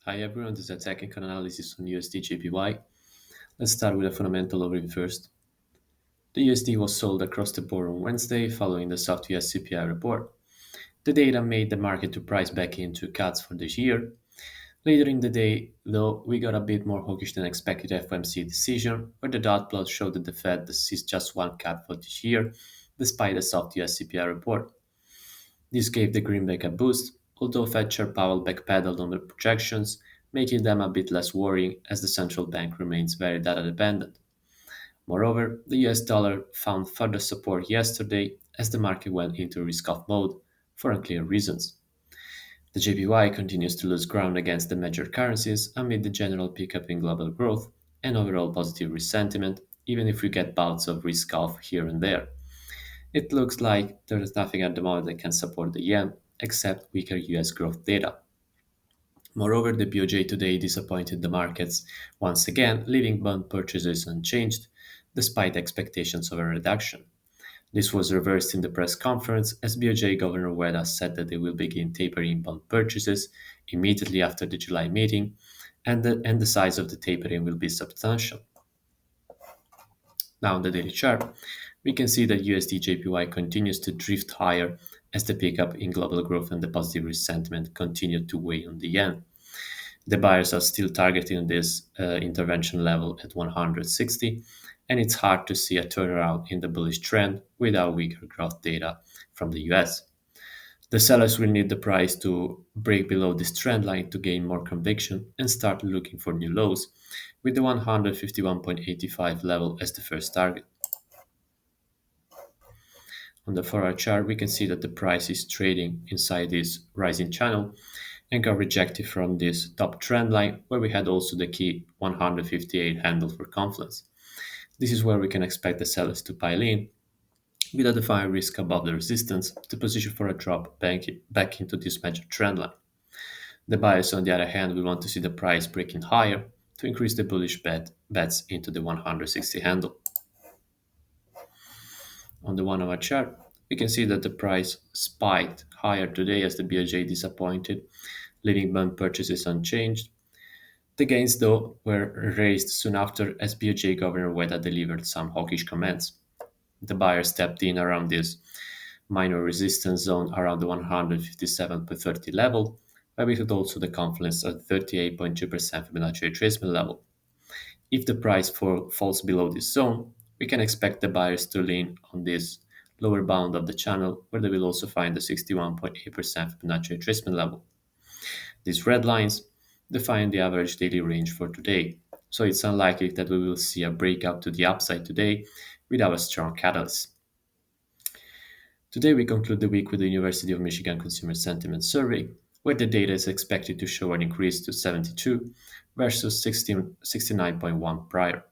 Hi everyone, this is a technical analysis on USDJPY. Let's start with a fundamental overview first. The USD was sold across the board on Wednesday following the soft US CPI report. The data made the market to price back into cuts for this year. Later in the day, though, we got a bit more hawkish than expected FOMC decision, where the dot plot showed that the Fed sees just one cut for this year, despite the soft US CPI report. This gave the greenback a boost, although Fed Chair Powell backpedaled on the projections, making them a bit less worrying as the central bank remains very data dependent. Moreover, the US dollar found further support yesterday as the market went into risk off mode for unclear reasons. The JPY continues to lose ground against the major currencies amid the general pickup in global growth and overall positive risk sentiment, even if we get bouts of risk off here and there. It looks like there is nothing at the moment that can support the yen except weaker US growth data. Moreover, the BOJ today disappointed the markets once again, leaving bond purchases unchanged despite expectations of a reduction. This was reversed in the press conference as BOJ Governor Weda said that they will begin tapering bond purchases immediately after the July meeting, and the size of the tapering will be substantial. Now, on the daily chart, we can see that USD/JPY continues to drift higher as the pickup in global growth and the positive risk sentiment continue to weigh on the yen. The buyers are still targeting this intervention level at 160, and it's hard to see a turnaround in the bullish trend without weaker growth data from the US. The sellers will need the price to break below this trend line to gain more conviction and start looking for new lows, with the 151.85 level as the first target. On the 4-hour chart, we can see that the price is trading inside this rising channel and got rejected from this top trend line where we had also the key 158 handle for confluence. This is where we can expect the sellers to pile in with a defined risk above the resistance to position for a drop back into this major trend line. The buyers, on the other hand, will want to see the price breaking higher to increase the bullish bets into the 160 handle. On the 1 hour chart, we can see that the price spiked higher today as the BOJ disappointed, leaving bond purchases unchanged. The gains, though, were raised soon after as BOJ Governor Weda delivered some hawkish comments. The buyer stepped in around this minor resistance zone around the 157.30 level, where we had also the confluence at 38.2% Fibonacci retracement level. If the price falls below this zone, we can expect the buyers to lean on this lower bound of the channel, where they will also find the 61.8% Fibonacci retracement level. These red lines define the average daily range for today, so it's unlikely that we will see a breakout to the upside today without a strong catalyst. Today, we conclude the week with the University of Michigan Consumer Sentiment Survey, where the data is expected to show an increase to 72 versus 69.1 prior.